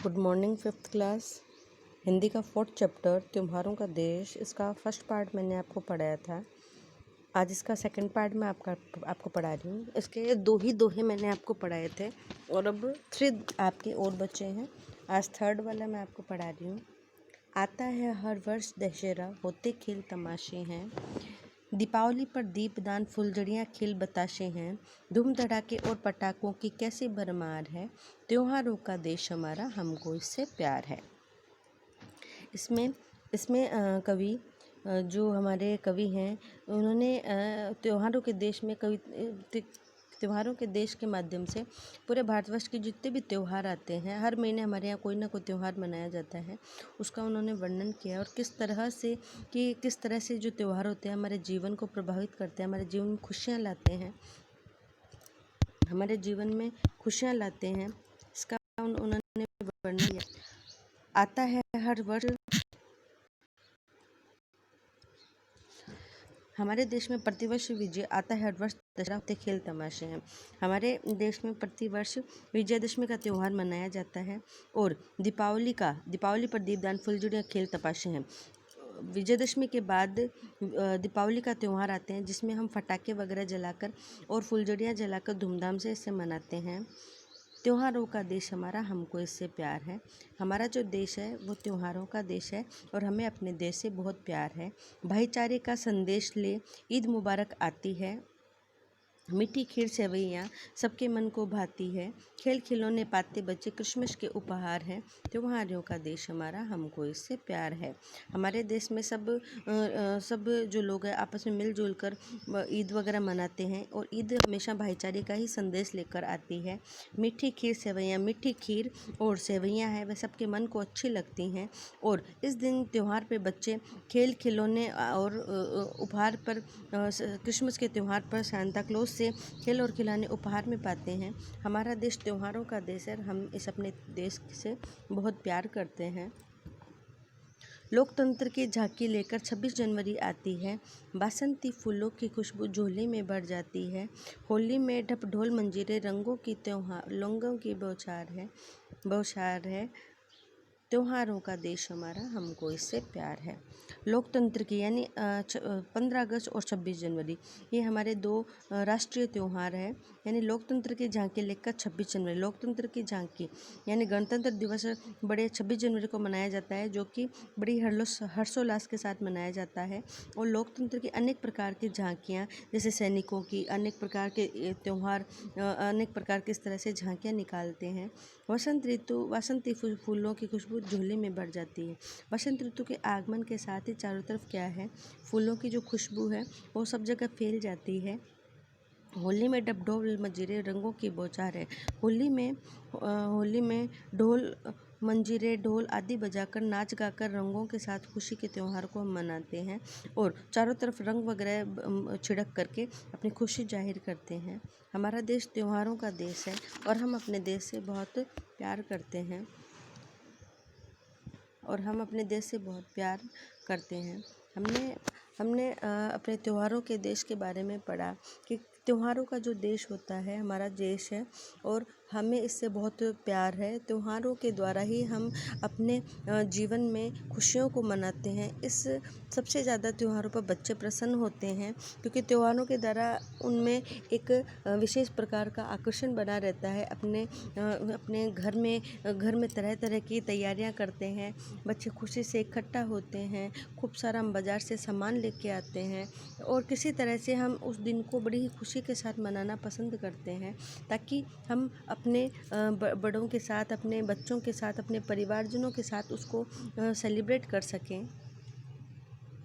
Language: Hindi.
Good morning fifth class Hindi का फोर्थ चैप्टर त्योहारों का देश। इसका फर्स्ट पार्ट मैंने आपको पढ़ाया था। आज इसका सेकंड पार्ट मैं आपको पढ़ा रही हूँ। इसके दो ही दोहे मैंने आपको पढ़ाए थे और अब 3 आपके और बच्चे हैं। आज थर्ड वाला मैं आपको पढ़ा रही हूँ। आता है हर वर्ष दशहरा, होते खेल तमाशे हैं। दीपावली पर दीपदान फुलझड़ियाँ खिल बताशे हैं। धूम धड़ाके और पटाखों की कैसी भरमार है। त्योहारों का देश हमारा, हमको इससे प्यार है। इसमें इसमें कवि जो हमारे कवि हैं उन्होंने त्योहारों के देश में त्योहारों के देश के माध्यम से पूरे भारतवर्ष के जितने भी त्यौहार आते हैं, हर महीने हमारे यहाँ कोई ना कोई त्यौहार मनाया जाता है, उसका उन्होंने वर्णन किया और किस तरह से जो त्यौहार होते हैं हमारे जीवन को प्रभावित करते हैं, हमारे जीवन में खुशियाँ लाते हैं, इसका उन्होंने वर्णन किया। आता है हर वर्ष हमारे देश में प्रतिवर्ष विजय आता है, हर वर्ष दशहरा होते खेल तमाशे हैं। हमारे देश में प्रतिवर्ष विजयदशमी का त्यौहार मनाया जाता है और दीपावली पर दीपदान फुलझड़ियाँ खेल तमाशे हैं। विजयदशमी के बाद दीपावली का त्यौहार आते हैं जिसमें हम पटाखे वगैरह जलाकर और फुलझड़ियाँ जलाकर धूमधाम से इसे मनाते हैं। त्योहारों का देश हमारा, हमको इससे प्यार है। हमारा जो देश है वो त्योहारों का देश है और हमें अपने देश से बहुत प्यार है। भाईचारे का संदेश ले ईद मुबारक आती है। मीठी खीर सेवैयाँ सबके मन को भाती है। खेल खिलौने पाते बच्चे क्रिसमस के उपहार हैं। त्योहारों का देश हमारा, हमको इससे प्यार है। हमारे देश में सब जो लोग हैं आपस में मिलजुल कर ईद वगैरह मनाते हैं और ईद हमेशा भाईचारे का ही संदेश लेकर आती है। मीठी खीर और सेवैयाँ हैं वह सबके मन को अच्छी लगती हैं और इस दिन त्यौहार पे बच्चे खेल खिलौने और उपहार पर क्रिसमस के त्यौहार पर सांता क्लॉज से खेल और खिलौने उपहार में पाते हैं। हमारा देश त्योहारों का देश है, हम इस अपने देश से बहुत प्यार करते हैं। लोकतंत्र की झांकी लेकर 26 जनवरी आती है। बासंती फूलों की खुशबू झोले में भर जाती है। होली में ढप ढोल मंजीरे रंगों की बौछार है। त्योहारों का देश हमारा, हमको इससे प्यार है। लोकतंत्र की यानी 15 अगस्त और 26 जनवरी ये हमारे 2 राष्ट्रीय त्यौहार है। यानी लोकतंत्र की झांकी लेकर 26 जनवरी, लोकतंत्र की झांकी यानी गणतंत्र दिवस बड़े 26 जनवरी को मनाया जाता है, जो कि बड़ी हर्षोल्लास के साथ मनाया जाता है। और लोकतंत्र की अनेक प्रकार की झांकियाँ, जैसे सैनिकों की अनेक प्रकार के त्यौहार, अनेक प्रकार की इस तरह से झांकियाँ निकालते हैं। वासंती फूलों की खुशबू झोले में बढ़ जाती है। वसंत ऋतु के आगमन के साथ ही चारों तरफ क्या है, फूलों की जो खुशबू है वो सब जगह फैल जाती है। होली में डब ढोल मंजीरे रंगों की बौछार है। होली में ढोल मंजीरे ढोल आदि बजाकर नाच गाकर रंगों के साथ खुशी के त्यौहार को हम मनाते हैं और चारों तरफ रंग वगैरह छिड़क करके अपनी खुशी जाहिर करते हैं। हमारा देश त्योहारों का देश है और हम अपने देश से बहुत प्यार करते हैं हमने अपने त्योहारों के देश के बारे में पढ़ा कि त्योहारों का जो देश होता है हमारा देश है और हमें इससे बहुत प्यार है। त्योहारों के द्वारा ही हम अपने जीवन में खुशियों को मनाते हैं। इस सबसे ज़्यादा त्योहारों पर बच्चे प्रसन्न होते हैं क्योंकि त्योहारों के द्वारा उनमें एक विशेष प्रकार का आकर्षण बना रहता है। अपने घर में तरह तरह की तैयारियां करते हैं। बच्चे खुशी से इकट्ठा होते हैं, खूब सारा हम बाज़ार से सामान लेके आते हैं और किसी तरह से हम उस दिन को बड़ी ही खुशी के साथ मनाना पसंद करते हैं, ताकि हम अपने बड़ों के साथ, अपने बच्चों के साथ, अपने परिवारजनों के साथ उसको सेलिब्रेट कर सकें।